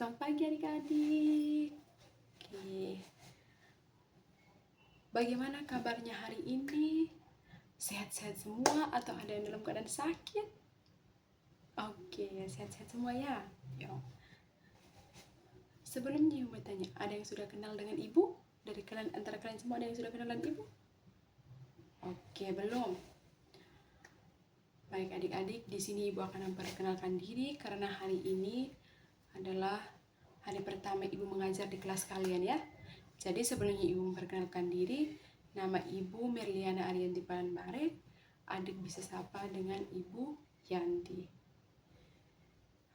Selamat pagi adik-adik. Oke. Bagaimana kabarnya hari ini? Sehat-sehat semua atau ada yang dalam keadaan sakit? Oke, sehat-sehat semua ya. Yuk. Sebelumnya Ibu mau tanya, ada yang sudah kenal dengan Ibu? Dari kalian, antara kalian semua ada yang sudah kenal dengan Ibu? Oke, belum. Baik adik-adik, di sini Ibu akan memperkenalkan diri karena hari ini adalah hari pertama Ibu mengajar di kelas kalian ya. Jadi sebelumnya Ibu memperkenalkan diri, nama Ibu Merliana Arianti Palanbaret, adik bisa sapa dengan Ibu Yanti.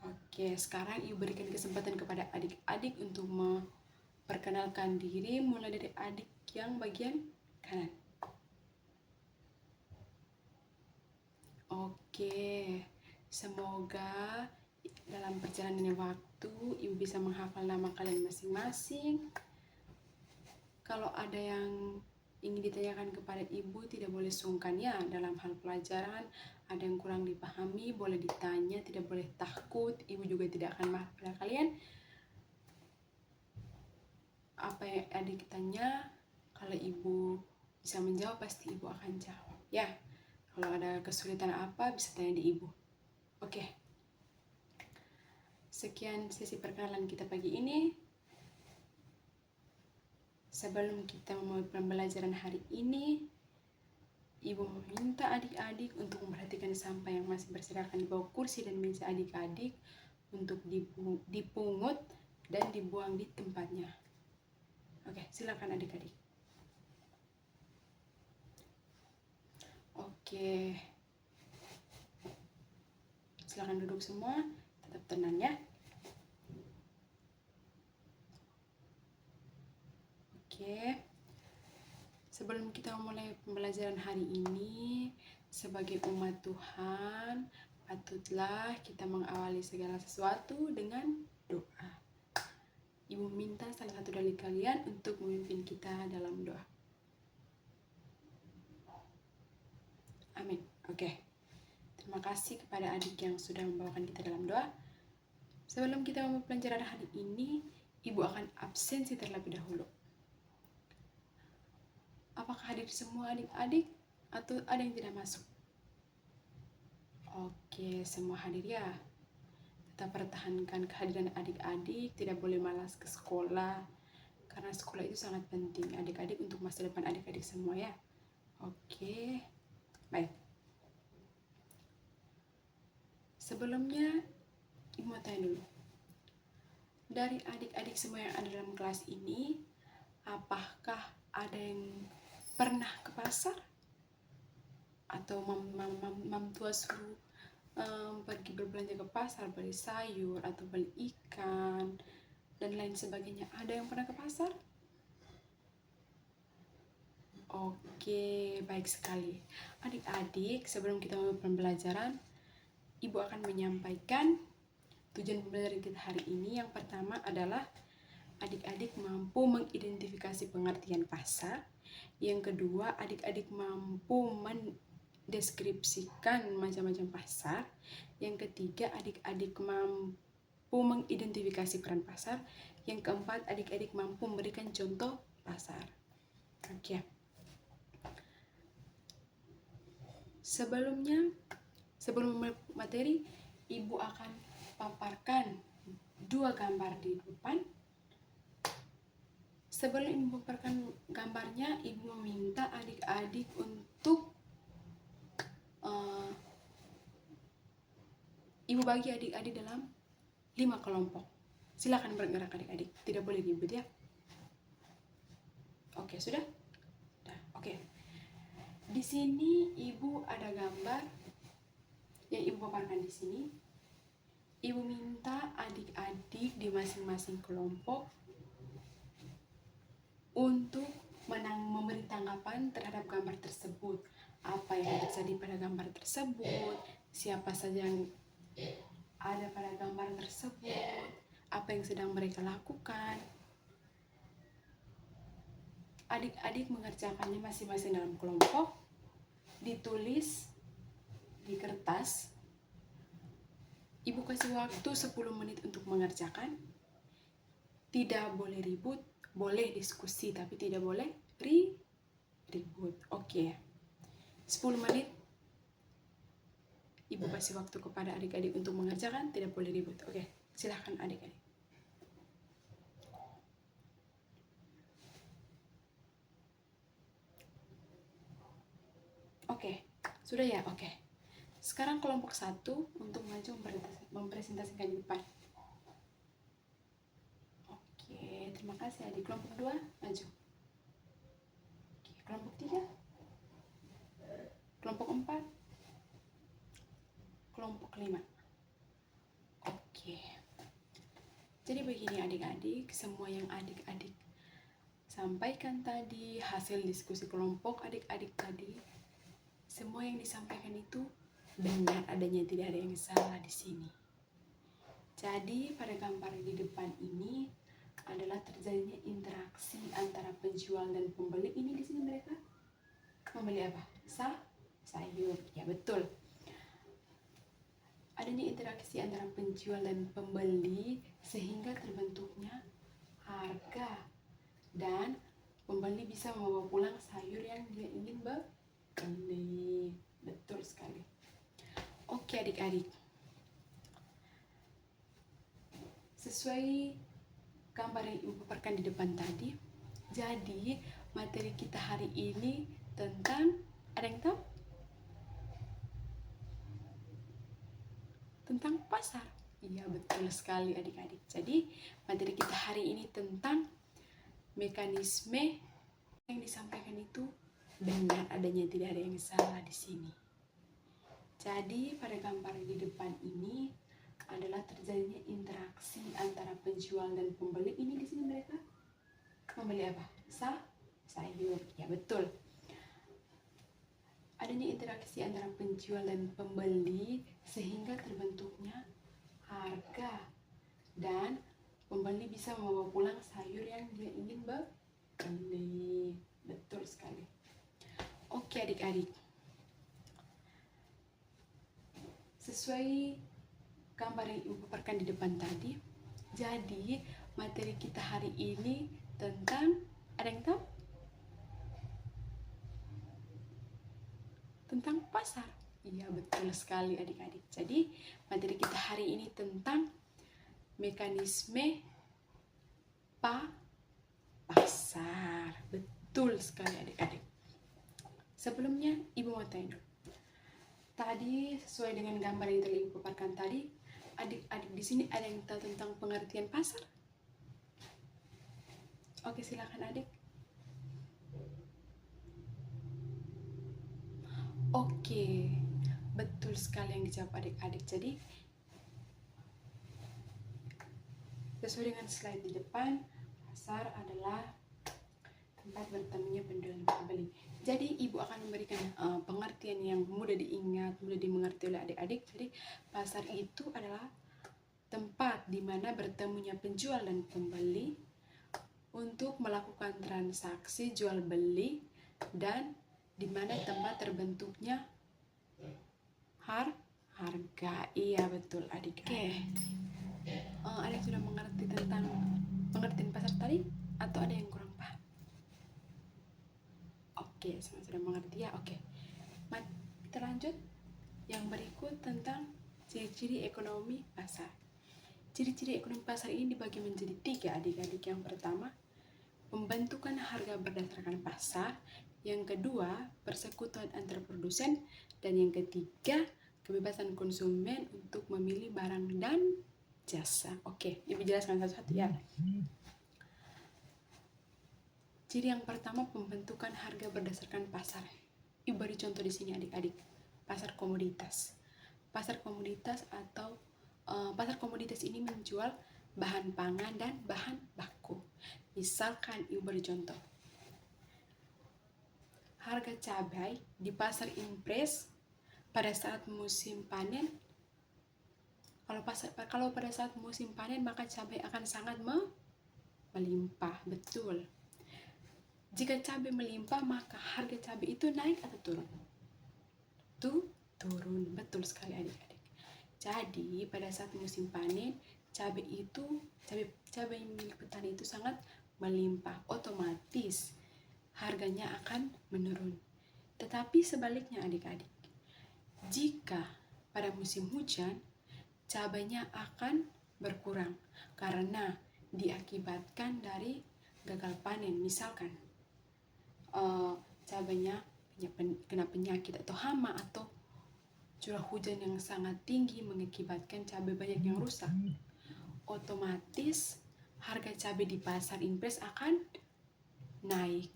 Oke, sekarang Ibu berikan kesempatan kepada adik-adik untuk memperkenalkan diri, mulai dari adik yang bagian kanan. Oke, semoga dalam perjalanan waktu Ibu bisa menghafal nama kalian masing-masing. Kalau ada yang ingin ditanyakan kepada Ibu, tidak boleh sungkan ya dalam hal pelajaran. Ada yang kurang dipahami, boleh ditanya, tidak boleh takut. Ibu juga tidak akan marah pada kalian. Apa yang adik tanya, kalau Ibu bisa menjawab, pasti Ibu akan jawab ya. Kalau ada kesulitan apa, bisa tanya di Ibu. Oke. Sekian sesi perkenalan kita pagi ini. Sebelum kita memulai pembelajaran hari ini, Ibu meminta adik-adik untuk memperhatikan sampah yang masih berserakan di bawah kursi dan meja adik-adik untuk dipungut dan dibuang di tempatnya. Oke, silakan adik-adik. Oke. Silakan duduk semua, tetap tenang ya. Oke. Sebelum kita memulai pembelajaran hari ini, sebagai umat Tuhan, patutlah kita mengawali segala sesuatu dengan doa. Ibu minta salah satu dari kalian untuk memimpin kita dalam doa. Amin. Oke. Terima kasih kepada adik yang sudah membawakan kita dalam doa. Sebelum kita memulai pelajaran hari ini, Ibu akan absensi terlebih dahulu. Apakah hadir semua adik-adik atau ada yang tidak masuk? Oke, semua hadir ya. Tetap pertahankan kehadiran adik-adik, tidak boleh malas ke sekolah. Karena sekolah itu sangat penting adik-adik untuk masa depan adik-adik semua ya. Oke, baik. Sebelumnya, Ibu mau tanya dulu. Dari adik-adik semua yang ada dalam kelas ini, apakah ada yang pernah ke pasar? Atau mam tua suruh pergi berbelanja ke pasar, beli sayur atau beli ikan dan lain sebagainya. Ada yang pernah ke pasar? Oke, baik sekali. Adik-adik, sebelum kita mulai pembelajaran, Ibu akan menyampaikan tujuan pembelajaran kita hari ini. Yang pertama adalah adik-adik mampu mengidentifikasi pengertian pasar. Yang kedua, adik-adik mampu mendeskripsikan macam-macam pasar. Yang ketiga, adik-adik mampu mengidentifikasi peran pasar. Yang keempat, adik-adik mampu memberikan contoh pasar. Oke. Sebelum materi, Ibu akan paparkan dua gambar di depan. Sebelum Ibu paparkan gambarnya, Ibu meminta adik-adik untuk Ibu bagi adik-adik dalam 5 kelompok. Silakan bergerak adik-adik, tidak boleh ribut ya. Oke, sudah? Oke. Di sini Ibu ada gambar yang Ibu paparkan di sini. Ibu minta adik-adik di masing-masing kelompok untuk memberi tanggapan terhadap gambar tersebut. Apa yang terjadi pada gambar tersebut, siapa saja yang ada pada gambar tersebut, apa yang sedang mereka lakukan. Adik-adik mengerjakannya masing-masing dalam kelompok, ditulis di kertas. Ibu kasih waktu 10 menit untuk mengerjakan. Tidak boleh ribut, boleh diskusi tapi tidak boleh ribut. Oke. 10 menit Ibu kasih waktu kepada adik-adik untuk mengerjakan, tidak boleh ribut. Oke, silahkan adik-adik. Oke, sudah ya? Oke. Sekarang kelompok 1 untuk maju mempresentasikan di depan. Oke, terima kasih adik. Kelompok 2, maju. Oke, kelompok 3. Kelompok 4. Kelompok 5. Oke. Jadi begini adik-adik, semua yang adik-adik sampaikan tadi, hasil diskusi kelompok adik-adik tadi, semua yang disampaikan itu benar adanya, tidak ada yang salah di sini. Jadi pada gambar di depan ini adalah terjadinya interaksi antara penjual dan pembeli. Ini di sini mereka membeli apa? Sayur. Ya betul. Adanya interaksi antara penjual dan pembeli sehingga terbentuknya harga dan pembeli bisa membawa pulang sayur yang dia ingin beli. Betul sekali. Oke adik-adik, sesuai gambar yang Ibu paparkan di depan tadi, jadi materi kita hari ini tentang, ada yang tahu? Tentang pasar. Iya betul sekali adik-adik. Jadi materi kita hari ini tentang mekanisme yang disampaikan itu benar adanya, tidak ada yang salah di sini. Jadi pada gambar di depan ini adalah terjadinya interaksi antara penjual dan pembeli. Ini di sini mereka membeli apa? Sayur. Ya betul. Adanya interaksi antara penjual dan pembeli sehingga terbentuknya harga dan pembeli bisa membawa pulang sayur yang dia ingin beli. Betul sekali. Oke adik-adik, sesuai gambar yang Ibu paparkan di depan tadi, jadi materi kita hari ini tentang, ada yang tahu? Tentang pasar. Iya betul sekali adik-adik. Jadi materi kita hari ini tentang mekanisme pasar. Betul sekali adik-adik. Sebelumnya Ibu mau tanya dulu. Tadi sesuai dengan gambar yang telah Ibu paparkan tadi, adik-adik di sini ada yang tahu tentang pengertian pasar? Oke, silakan adik. Oke, betul sekali yang dijawab adik-adik. Jadi sesuai dengan slide di depan, pasar adalah tempat bertemunya penjual dan pembeli. Jadi Ibu akan memberikan pengertian yang mudah diingat, mudah dimengerti oleh adik-adik. Jadi pasar itu adalah tempat di mana bertemunya penjual dan pembeli untuk melakukan transaksi jual beli dan di mana tempat terbentuknya harga. Iya betul adik-adik. Ada yang sudah mengerti tentang pengertian pasar tadi atau ada yang kurang paham? Oke, semua sudah mengerti ya. Oke, kita lanjut. Yang berikut tentang ciri-ciri ekonomi pasar. Ciri-ciri ekonomi pasar ini dibagi menjadi 3 adik-adik. Yang pertama, pembentukan harga berdasarkan pasar. Yang kedua, persekutuan antar produsen. Dan yang ketiga, kebebasan konsumen untuk memilih barang dan jasa. Oke, Ibu jelaskan satu-satu ya. Ciri yang pertama, pembentukan harga berdasarkan pasar. Ibu beri contoh di sini adik-adik. Pasar komoditas. Pasar komoditas atau pasar komoditas ini menjual bahan pangan dan bahan baku. Misalkan Ibu beri contoh. Harga cabai di pasar impres pada saat musim panen. Kalau pada saat musim panen maka cabai akan sangat melimpah. Betul. Jika cabai melimpah maka harga cabai itu naik atau turun? Turun. Betul sekali adik-adik. Jadi pada saat musim panen cabai milik petani itu sangat melimpah, otomatis harganya akan menurun. Tetapi sebaliknya adik-adik, jika pada musim hujan, cabainya akan berkurang karena diakibatkan dari gagal panen. Misalkan cabainya kena penyakit atau hama, atau curah hujan yang sangat tinggi mengakibatkan cabai banyak yang rusak, otomatis harga cabai di pasar impres akan naik.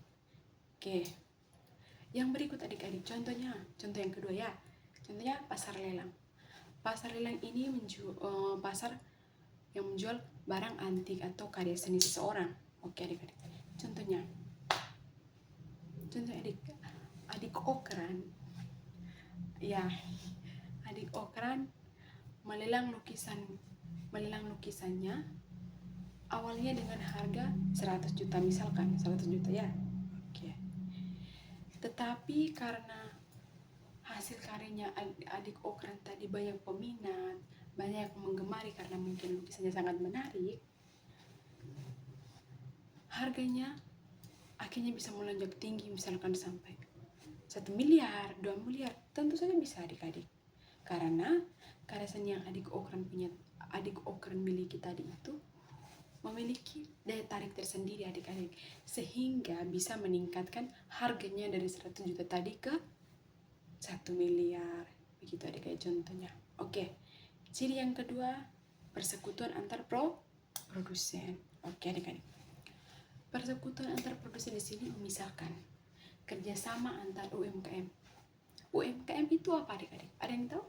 Oke, yang berikut adik-adik, contoh yang kedua ya. Contohnya pasar lelang. Pasar lelang ini pasar yang menjual barang antik atau karya seni seseorang. Oke adik-adik, contohnya adik Okran. Ya, adik Okran melelang lukisannya awalnya dengan harga 100 juta, misalkan 100 juta ya. Oke. Tetapi karena hasil karyanya adik Okran tadi banyak peminat, banyak menggemari karena mungkin lukisannya sangat menarik, harganya akhirnya bisa melonjak tinggi, misalkan sampai 1 miliar, 2 miliar, tentu saja bisa adik-adik. Karena karya seni yang adik Okran miliki tadi itu memiliki daya tarik tersendiri adik-adik, sehingga bisa meningkatkan harganya dari 100 juta tadi ke 1 miliar. Begitu adik-adik contohnya. Oke, ciri yang kedua, persekutuan antar produsen. Oke adik-adik, persekutuan antar produsen di sini misalkan kerjasama antar UMKM. UMKM itu apa adik-adik? Ada yang tahu?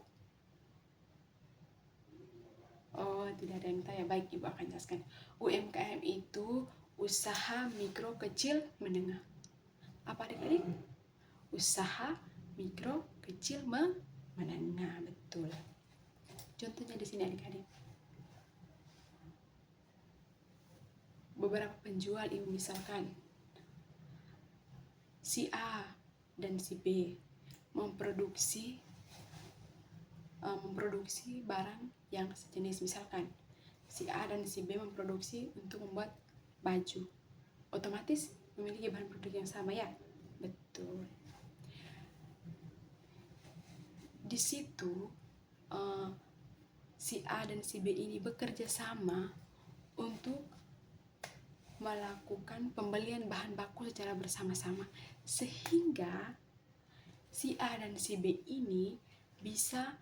Oh, tidak ada yang tahu ya. Baik, Ibu akan jelaskan. UMKM itu usaha mikro, kecil, menengah. Apa adik-adik? Usaha mikro, kecil, menengah. Betul. Contohnya di sini adik-adik. Beberapa penjual Ibu misalkan si A dan si B memproduksi barang yang sejenis. Misalkan si A dan si B memproduksi untuk membuat baju, otomatis memiliki bahan produk yang sama ya. Betul. Di situ si A dan si B ini bekerja sama untuk melakukan pembelian bahan baku secara bersama-sama, sehingga si A dan si B ini bisa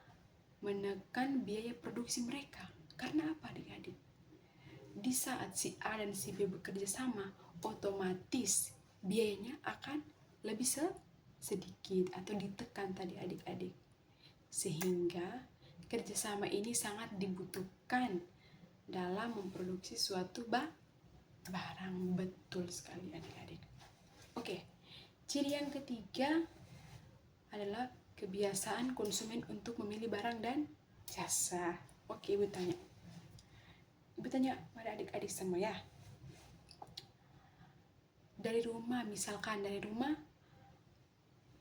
menekan biaya produksi mereka. Karena apa adik-adik? Di saat si A dan si B bekerja sama, otomatis biayanya akan lebih sedikit atau ditekan tadi adik-adik. Sehingga kerjasama ini sangat dibutuhkan dalam memproduksi suatu barang. Betul sekali adik-adik. Oke, ciri yang ketiga adalah kebiasaan konsumen untuk memilih barang dan jasa. Oke, Ibu tanya pada adik-adik semua ya. Misalkan dari rumah,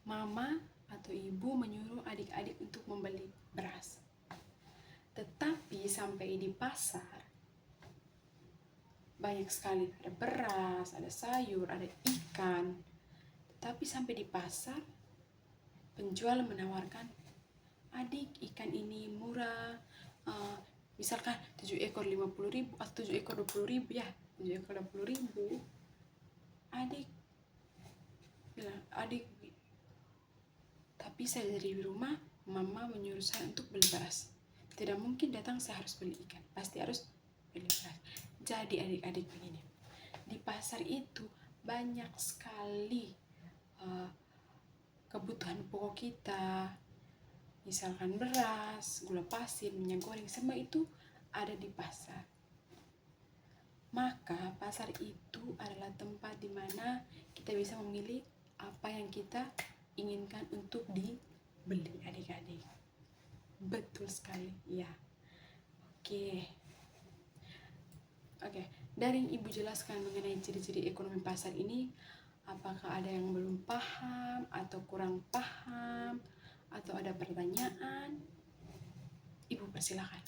mama atau ibu menyuruh adik-adik untuk membeli beras. Tetapi sampai di pasar, banyak sekali, ada beras, ada sayur, ada ikan. Tetapi sampai di pasar, penjual menawarkan, adik, ikan ini murah, misalkan 7 ekor 50.000 atau 7 ekor 20.000 ya, 7 ekor 20.000. Adik bilang, adik, tapi saya dari rumah, mama menyuruh saya untuk beli beras. Tidak mungkin datang saya harus beli ikan, pasti harus beli beras. Jadi adik-adik begini, di pasar itu banyak sekali kebutuhan pokok kita, misalkan beras, gula pasir, minyak goreng, semua itu ada di pasar. Maka pasar itu adalah tempat di mana kita bisa memilih apa yang kita inginkan untuk dibeli adik-adik. Betul sekali ya. Oke, dari yang Ibu jelaskan mengenai ciri-ciri ekonomi pasar ini, apakah ada yang belum paham atau kurang paham atau ada pertanyaan? Ibu persilakan.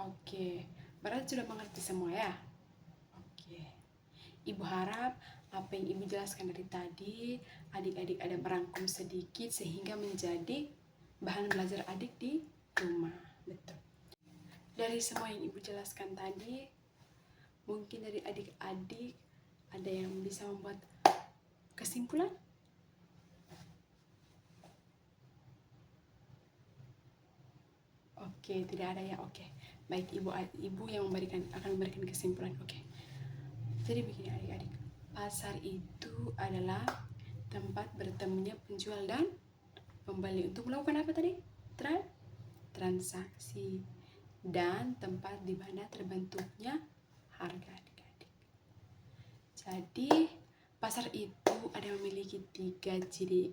Oke, berarti sudah mengerti semua ya? Oke. Ibu harap apa yang Ibu jelaskan dari tadi, adik-adik ada merangkum sedikit sehingga menjadi bahan belajar adik di rumah. Betul. Dari semua yang Ibu jelaskan tadi, mungkin dari adik-adik ada yang bisa membuat kesimpulan? Oke, tidak ada ya. Oke. Baik, ibu yang akan memberikan kesimpulan. Oke. Jadi begini adik-adik. Pasar itu adalah tempat bertemunya penjual dan pembeli untuk melakukan apa tadi? Transaksi, dan tempat di mana terbentuknya harga adik-adik. Jadi pasar itu ada memiliki 3 ciri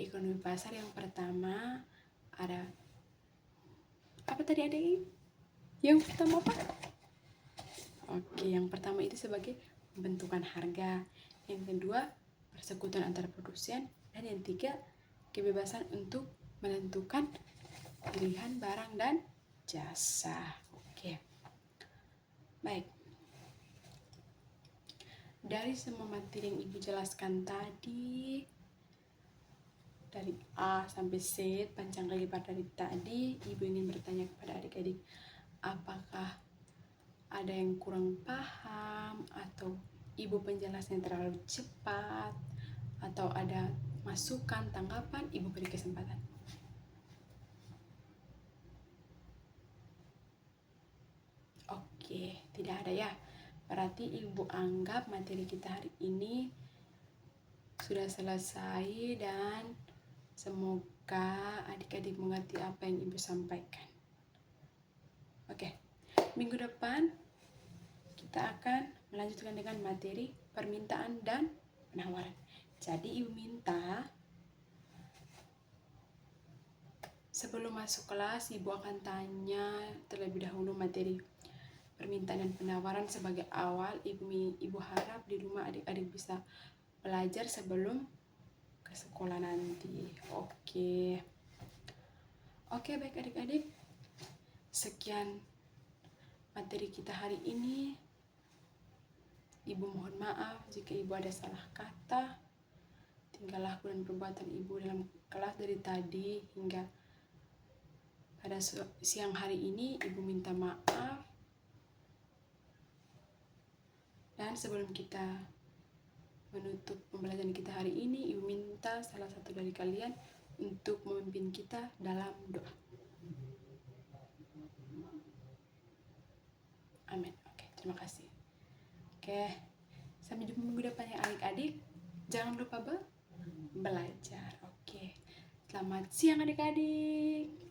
ekonomi pasar. Yang pertama ada apa tadi adik? Yang pertama apa? Oke, yang pertama itu sebagai pembentukan harga. Yang kedua, persekutuan antar produsen. Dan yang ketiga, kebebasan untuk menentukan pilihan barang dan jasa. Oke. Baik. Dari semua materi yang Ibu jelaskan tadi, dari A sampai Z, panjang lebar dari tadi, Ibu ingin bertanya kepada adik-adik, apakah ada yang kurang paham, atau Ibu penjelasannya terlalu cepat, atau ada masukan, tanggapan? Ibu beri kesempatan. Oke, tidak ada ya. Berarti Ibu anggap materi kita hari ini sudah selesai dan semoga adik-adik mengerti apa yang Ibu sampaikan. Oke, minggu depan kita akan melanjutkan dengan materi permintaan dan penawaran. Jadi Ibu minta sebelum masuk kelas Ibu akan tanya terlebih dahulu materi permintaan dan penawaran sebagai awal. Ibu harap di rumah adik-adik bisa belajar sebelum ke sekolah nanti. Oke, baik adik-adik, sekian materi kita hari ini. Ibu mohon maaf jika Ibu ada salah kata, tingkah laku dan perbuatan Ibu dalam kelas dari tadi hingga pada siang hari ini. Ibu minta maaf. Dan sebelum kita menutup pembelajaran kita hari ini, Ibu minta salah satu dari kalian untuk memimpin kita dalam doa. Amin. Oke, terima kasih. Oke, sampai jumpa minggu depan ya adik-adik. Jangan lupa belajar. Oke, selamat siang adik-adik.